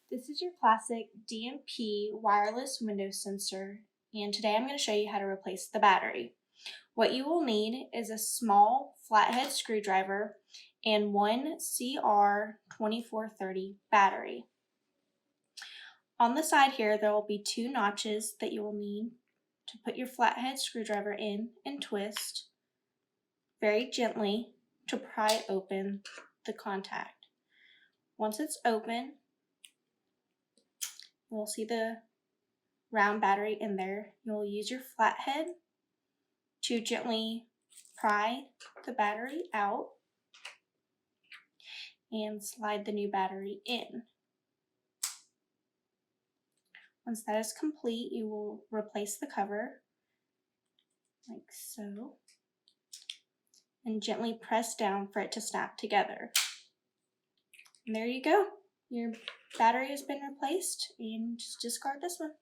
This is your classic DMP wireless window sensor, and today I'm going to show you how to replace the battery. What you will need is a small flathead screwdriver and one CR2430 battery. On the side here, there will be two notches that you will need to put your flathead screwdriver in and twist very gently to pry open the contact. Once it's open, you'll see the round battery in there. You'll use your flathead to gently pry the battery out and slide the new battery in. Once that is complete, you will replace the cover like so and gently press down for it to snap together. And there you go. Your battery has been replaced, and just discard this one.